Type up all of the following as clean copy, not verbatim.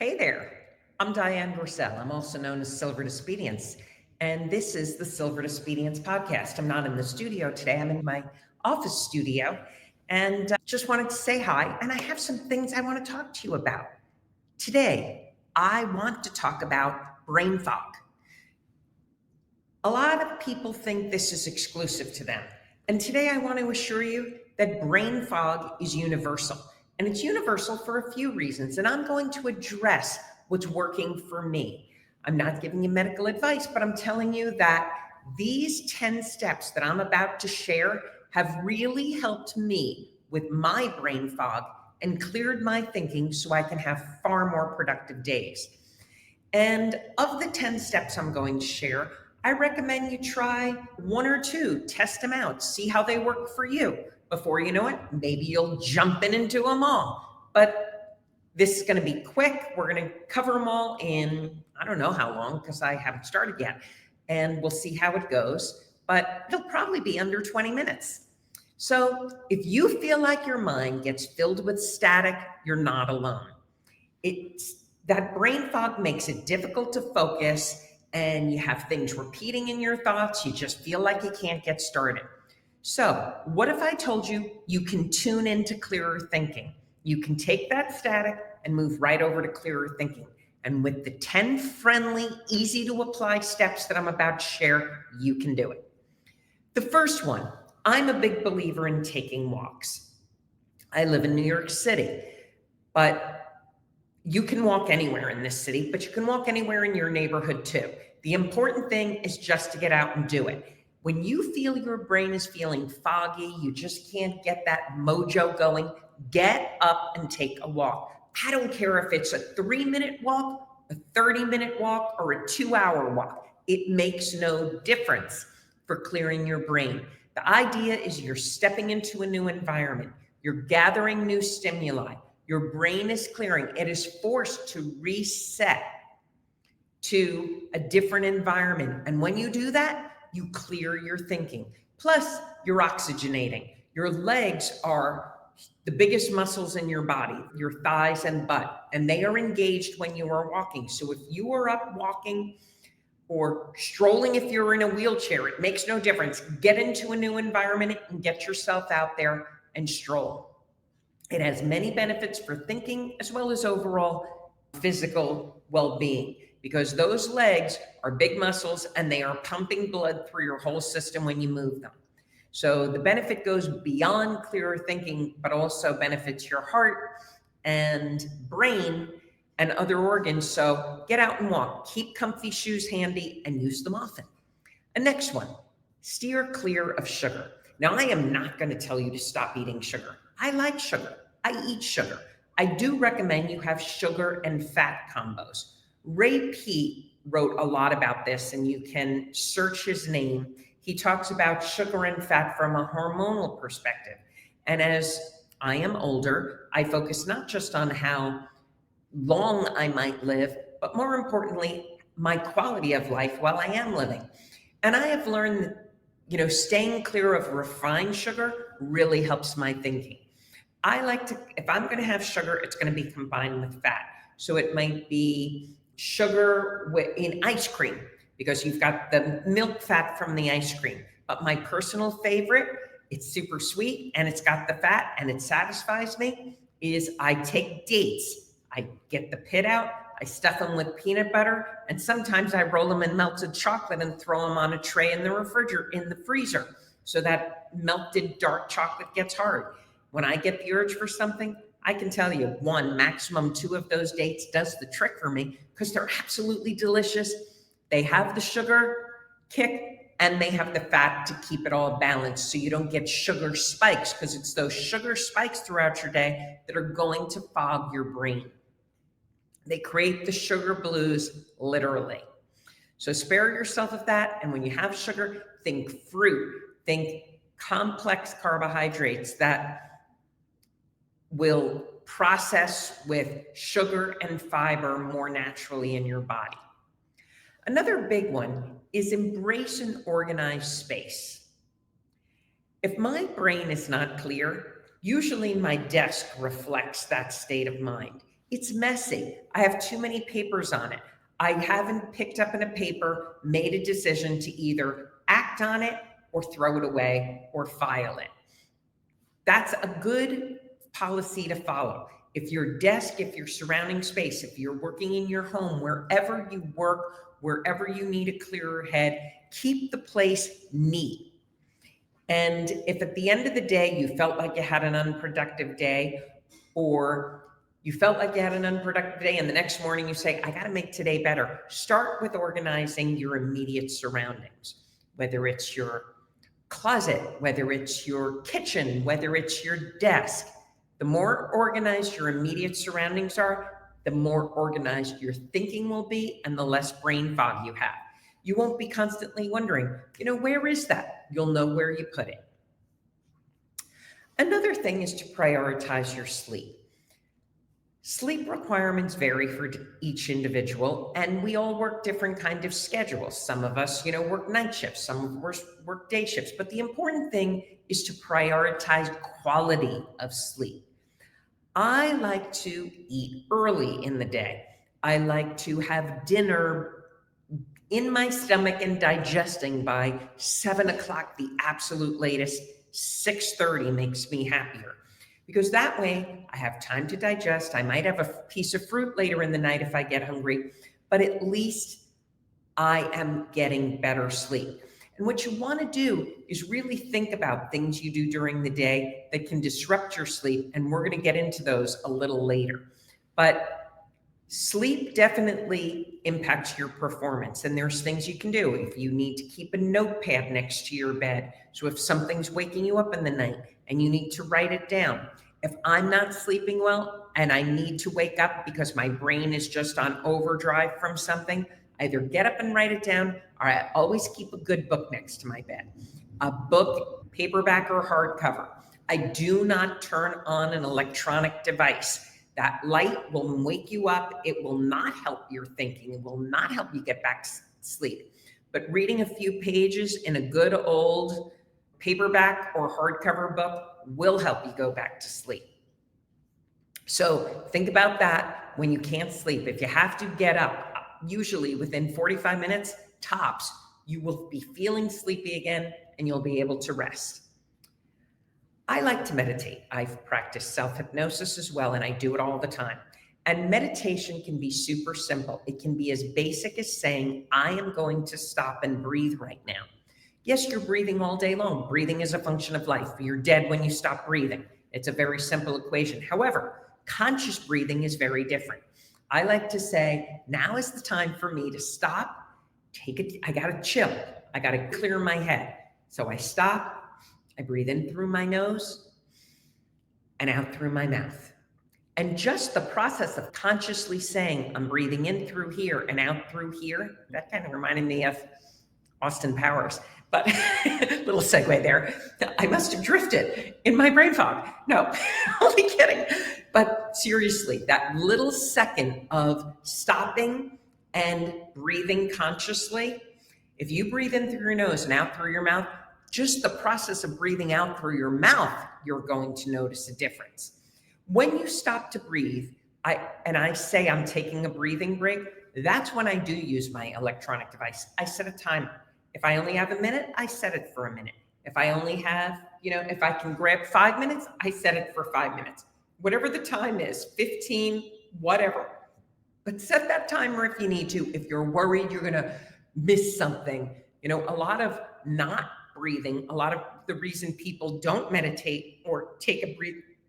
Hey there, I'm Dian Griesel. I'm also known as Silver Disobedience, and this is the Silver Disobedience podcast. I'm not in the studio today, I'm in my office studio, and just wanted to say hi. And I have some things I want to talk to you about. Today, I want to talk about brain fog. A lot of people think this is exclusive to them. And today I want to assure you that brain fog is universal. And it's universal for a few reasons. And I'm going to address what's working for me. I'm not giving you medical advice, but I'm telling you that these 10 steps that I'm about to share have really helped me with my brain fog and cleared my thinking so I can have far more productive days. And of the 10 steps I'm going to share, I recommend you try one or two, test them out, see how they work for you. Before you know it, maybe you'll jump into them all. But this is going to be quick. We're going to cover them all in, I don't know how long because I haven't started yet. And we'll see how it goes. But it'll probably be under 20 minutes. So if you feel like your mind gets filled with static, you're not alone. That brain fog makes it difficult to focus, and you have things repeating in your thoughts. You just feel like you can't get started. So, what if I told you you can tune into clearer thinking? You can take that static and move right over to clearer thinking. And with the 10 friendly, easy to apply steps that I'm about to share, you can do it. The first one, I'm a big believer in taking walks. I live in New York City, but you can walk anywhere in this city, but you can walk anywhere in your neighborhood too. The important thing is just to get out and do it. When you feel your brain is feeling foggy, you just can't get that mojo going, get up and take a walk. I don't care if it's a 3-minute walk, a 30-minute walk, or a 2-hour walk. It makes no difference for clearing your brain. The idea is you're stepping into a new environment. You're gathering new stimuli. Your brain is clearing. It is forced to reset to a different environment. And when you do that, you clear your thinking. Plus, you're oxygenating. Your legs are the biggest muscles in your body, your thighs and butt, and they are engaged when you are walking. So if you are up walking or strolling, if you're in a wheelchair, it makes no difference. Get into a new environment and get yourself out there and stroll. It has many benefits for thinking as well as overall physical well-being, because those legs are big muscles and they are pumping blood through your whole system when you move them. So the benefit goes beyond clearer thinking, but also benefits your heart and brain and other organs. So get out and walk. Keep comfy shoes handy and use them often. The next one, steer clear of sugar. Now, I am not going to tell you to stop eating sugar. I like sugar. I eat sugar. I do recommend you have sugar and fat combos. Ray Peat wrote a lot about this, and you can search his name. He talks about sugar and fat from a hormonal perspective. And as I am older, I focus not just on how long I might live, but more importantly, my quality of life while I am living. And I have learned that, staying clear of refined sugar really helps my thinking. I like to, if I'm going to have sugar, it's going to be combined with fat. So it might be sugar in ice cream, because you've got the milk fat from the ice cream. But my personal favorite, it's super sweet and it's got the fat and it satisfies me, is I take dates. I get the pit out, I stuff them with peanut butter, and sometimes I roll them in melted chocolate and throw them on a tray in the refrigerator, in the freezer, so that melted dark chocolate gets hard. When I get the urge for something, I can tell you 1, maximum 2 of those dates does the trick for me, because they're absolutely delicious. They have the sugar kick and they have the fat to keep it all balanced, so you don't get sugar spikes, because it's those sugar spikes throughout your day that are going to fog your brain. They create the sugar blues, literally. So spare yourself of that. And when you have sugar, think fruit, think complex carbohydrates that will process with sugar and fiber more naturally in your body. Another big one is embrace an organized space. If my brain is not clear, usually my desk reflects that state of mind. It's messy. I have too many papers on it. I haven't picked up in a paper, made a decision to either act on it or throw it away or file it. That's a good policy to follow. If your desk, if your surrounding space, if you're working in your home, wherever you work, wherever you need a clearer head, keep the place neat. And if at the end of the day you felt like you had an unproductive day, or you felt like you had an unproductive day and the next morning you say, I got to make today better, start with organizing your immediate surroundings, whether it's your closet, whether it's your kitchen, whether it's your desk. The more organized your immediate surroundings are, the more organized your thinking will be and the less brain fog you have. You won't be constantly wondering, where is that? You'll know where you put it. Another thing is to prioritize your sleep. Sleep requirements vary for each individual, and we all work different kind of schedules. Some of us, work night shifts, some of us work day shifts, but the important thing is to prioritize quality of sleep. I like to eat early in the day. I like to have dinner in my stomach and digesting by 7 o'clock, the absolute latest. 6:30 makes me happier, because that way I have time to digest. I might have a piece of fruit later in the night if I get hungry, but at least I am getting better sleep. And what you want to do is really think about things you do during the day that can disrupt your sleep, and we're going to get into those a little later. But sleep definitely impacts your performance, and there's things you can do. If you need to keep a notepad next to your bed, so if something's waking you up in the night and you need to write it down. If I'm not sleeping well and I need to wake up because my brain is just on overdrive from something, I either get up and write it down, or I always keep a good book next to my bed. A book, paperback or hardcover. I do not turn on an electronic device. That light will wake you up. It will not help your thinking. It will not help you get back to sleep. But reading a few pages in a good old paperback or hardcover book will help you go back to sleep. So think about that when you can't sleep. If you have to get up, usually within 45 minutes, tops, you will be feeling sleepy again and you'll be able to rest. I like to meditate. I've practiced self-hypnosis as well, and I do it all the time. And meditation can be super simple. It can be as basic as saying, I am going to stop and breathe right now. Yes, you're breathing all day long. Breathing is a function of life. You're dead when you stop breathing. It's a very simple equation. However, conscious breathing is very different. I like to say, now is the time for me to stop, I gotta chill. I gotta clear my head. So I stop, I breathe in through my nose and out through my mouth. And just the process of consciously saying, I'm breathing in through here and out through here, that kind of reminded me of Austin Powers. But little segue there. I must have drifted in my brain fog. No, only kidding. But seriously, that little second of stopping and breathing consciously, if you breathe in through your nose and out through your mouth, just the process of breathing out through your mouth, you're going to notice a difference. When you stop to breathe, I say I'm taking a breathing break, that's when I do use my electronic device. I set a timer. If I only have a minute, I set it for a minute. If I only have, if I can grab 5 minutes, I set it for 5 minutes. Whatever the time is, 15, whatever. But set that timer if you need to. If you're worried you're going to miss something, a lot of not breathing, a lot of the reason people don't meditate or take a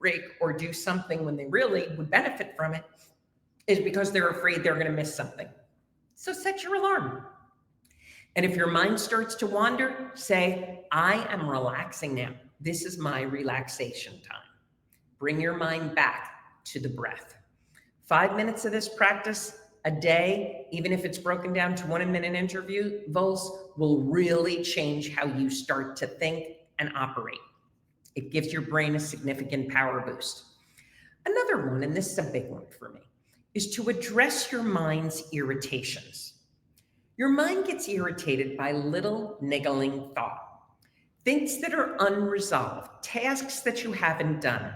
break or do something when they really would benefit from it is because they're afraid they're going to miss something. So set your alarm. And if your mind starts to wander, say, I am relaxing now. This is my relaxation time. Bring your mind back to the breath. 5 minutes of this practice a day, even if it's broken down to 1 minute intervals, will really change how you start to think and operate. It gives your brain a significant power boost. Another one, and this is a big one for me, is to address your mind's irritations. Your mind gets irritated by little niggling thought, things that are unresolved, tasks that you haven't done.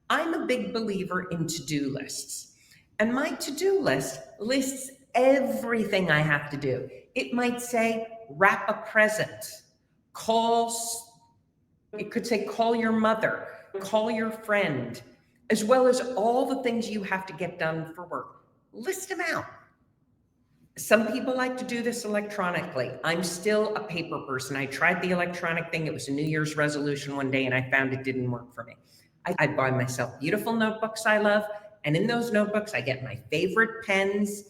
I'm a big believer in to-do lists. And my to-do list lists everything I have to do. It might say, wrap a present, it could say, call your mother, call your friend, as well as all the things you have to get done for work. List them out. Some people like to do this electronically. I'm still a paper person. I tried the electronic thing. It was a New Year's resolution one day, and I found it didn't work for me. I buy myself beautiful notebooks I love, and in those notebooks, I get my favorite pens.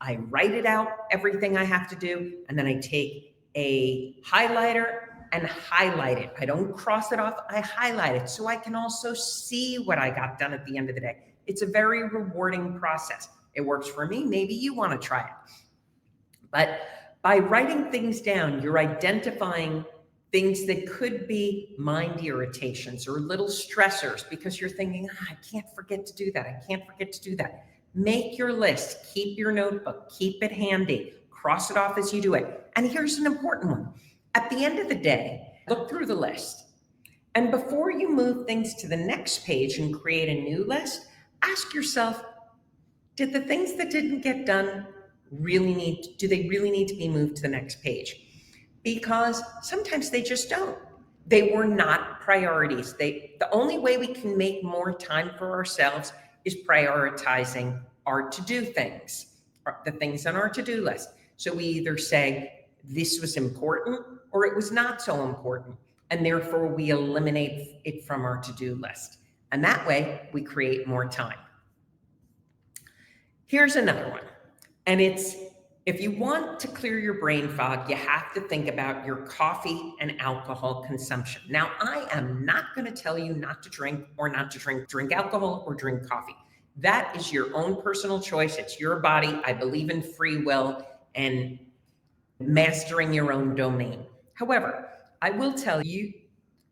I write it out, everything I have to do, and then I take a highlighter and highlight it. I don't cross it off, I highlight it so I can also see what I got done at the end of the day. It's a very rewarding process. It works for me. Maybe you want to try it. But by writing things down, you're identifying things that could be mind irritations or little stressors because you're thinking, I can't forget to do that. I can't forget to do that. Make your list, keep your notebook, keep it handy, cross it off as you do it. And here's an important one. At the end of the day, look through the list. And before you move things to the next page and create a new list, ask yourself, did the things that didn't get done do they really need to be moved to the next page? Because sometimes they just don't. They were not priorities. The only way we can make more time for ourselves is prioritizing our to-do things, the things on our to-do list. So we either say this was important or it was not so important, and therefore we eliminate it from our to-do list. And that way we create more time. Here's another one. And it's, if you want to clear your brain fog, you have to think about your coffee and alcohol consumption. Now, I am not going to tell you not to drink or not to drink alcohol or drink coffee. That is your own personal choice. It's your body. I believe in free will and mastering your own domain. However, I will tell you,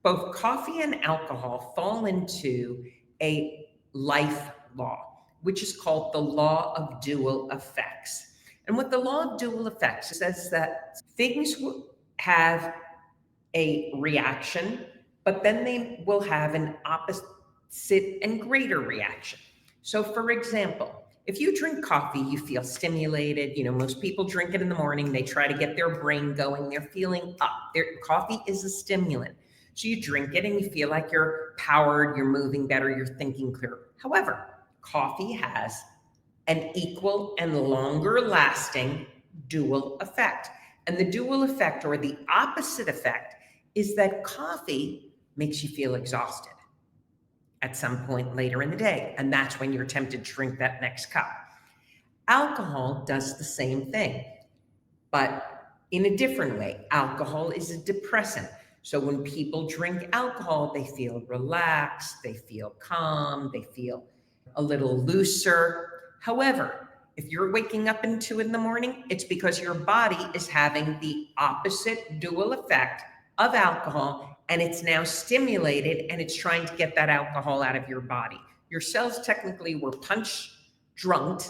both coffee and alcohol fall into a life law, which is called the law of dual effects. And what the law of dual effects says that things will have a reaction, but then they will have an opposite and greater reaction. So for example, if you drink coffee, you feel stimulated. Most people drink it in the morning. They try to get their brain going. They're feeling up. Coffee is a stimulant. So you drink it and you feel like you're powered, you're moving better, you're thinking clearer. However, coffee has an equal and longer lasting dual effect. And the dual effect, or the opposite effect, is that coffee makes you feel exhausted at some point later in the day. And that's when you're tempted to drink that next cup. Alcohol does the same thing, but in a different way. Alcohol is a depressant. So when people drink alcohol, they feel relaxed, they feel calm, they feel a little looser. However, if you're waking up at 2 a.m, it's because your body is having the opposite dual effect of alcohol, and it's now stimulated and it's trying to get that alcohol out of your body. Your cells technically were punch drunk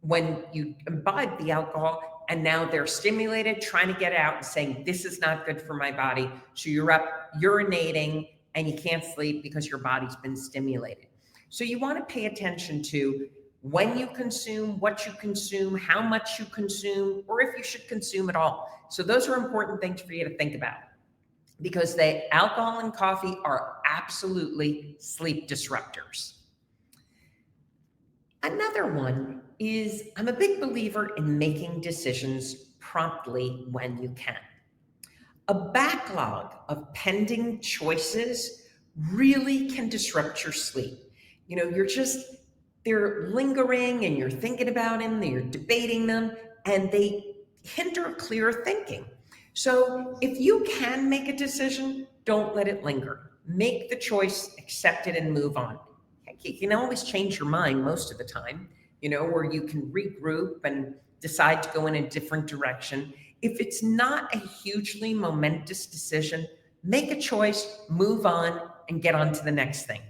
when you imbibed the alcohol, and now they're stimulated, trying to get out and saying, this is not good for my body. So you're up urinating and you can't sleep because your body's been stimulated. So you want to pay attention to when you consume, what you consume, how much you consume, or if you should consume at all. So those are important things for you to think about, because the alcohol and coffee are absolutely sleep disruptors. Another one is, I'm a big believer in making decisions promptly when you can. A backlog of pending choices really can disrupt your sleep. They're lingering and you're thinking about them, you're debating them, and they hinder clear thinking. So if you can make a decision, don't let it linger. Make the choice, accept it, and move on. Heck, you can always change your mind most of the time, where you can regroup and decide to go in a different direction. If it's not a hugely momentous decision, make a choice, move on, and get on to the next thing.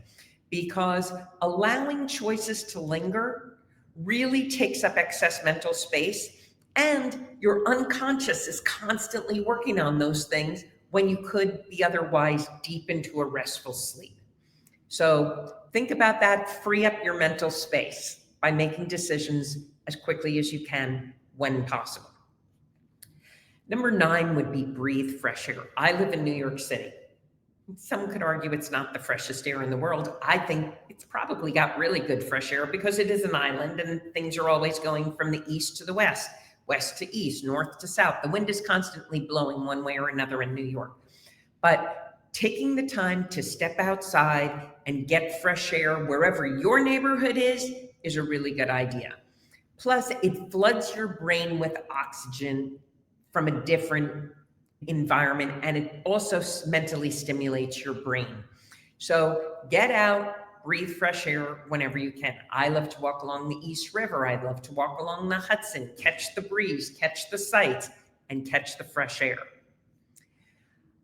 Because allowing choices to linger really takes up excess mental space, and your unconscious is constantly working on those things when you could be otherwise deep into a restful sleep. So think about that, free up your mental space. by making decisions as quickly as you can when possible. Number 9 would be breathe fresh air. I live in New York City. Some could argue it's not the freshest air in the world. I think it's probably got really good fresh air because it is an island and things are always going from the east to the west, west to east, north to south. The wind is constantly blowing one way or another in New York. But taking the time to step outside and get fresh air wherever your neighborhood is a really good idea. Plus, it floods your brain with oxygen from a different environment, and it also mentally stimulates your brain. So get out, breathe fresh air whenever you can. I love to walk along the East River. I love to walk along the Hudson, catch the breeze, catch the sights, and catch the fresh air.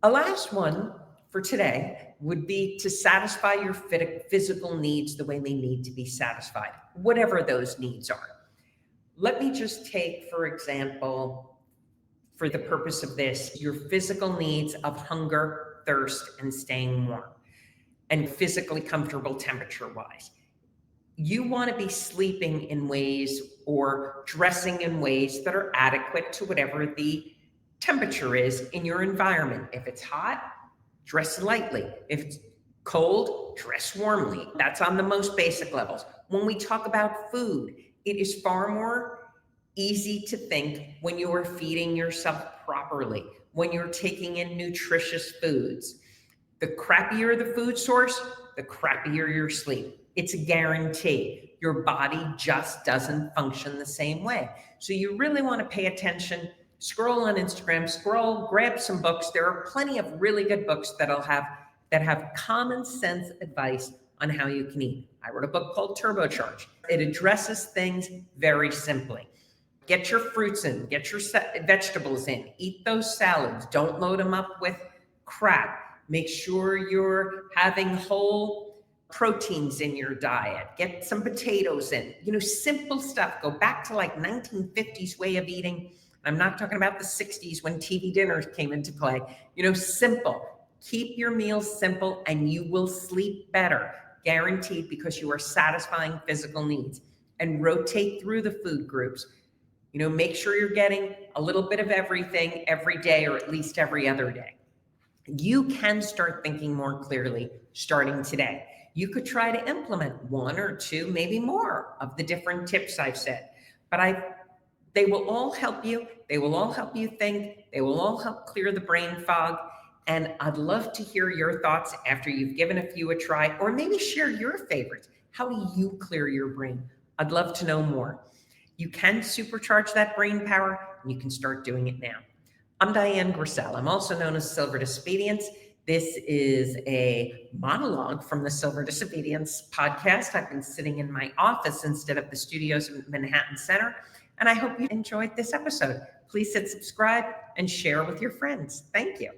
A last one for today would be to satisfy your physical needs the way they need to be satisfied, whatever those needs are. Let me just take, for example, for the purpose of this, your physical needs of hunger, thirst, and staying warm, and physically comfortable temperature-wise. You want to be sleeping in ways or dressing in ways that are adequate to whatever the temperature is in your environment. If it's hot, dress lightly. If it's cold, dress warmly. That's on the most basic levels. When we talk about food, it is far more easy to think when you are feeding yourself properly, when you're taking in nutritious foods. The crappier the food source, the crappier your sleep. It's a guarantee. Your body just doesn't function the same way. So you really want to pay attention. Scroll on Instagram, grab some books. There are plenty of really good books that have common sense advice on how you can eat. I wrote a book called Supercharge. It addresses things very simply. Get your fruits in, get your vegetables in, eat those salads. Don't load them up with crap. Make sure you're having whole proteins in your diet. Get some potatoes in, simple stuff. Go back to like 1950s way of eating. I'm not talking about the 60s when TV dinners came into play. Simple. Keep your meals simple and you will sleep better, guaranteed, because you are satisfying physical needs. And rotate through the food groups. Make sure you're getting a little bit of everything every day or at least every other day. You can start thinking more clearly starting today. You could try to implement 1 or 2, maybe more of the different tips I've said, but they will all help you. They will all help you think. They will all help clear the brain fog. And I'd love to hear your thoughts after you've given a few a try, or maybe share your favorites. How do you clear your brain? I'd love to know more. You can supercharge that brain power, and you can start doing it now. I'm Dian Griesel. I'm also known as Silver Disobedience. This is a monologue from the Silver Disobedience podcast. I've been sitting in my office instead of the studios in Manhattan Center, and I hope you enjoyed this episode. Please hit subscribe and share with your friends. Thank you.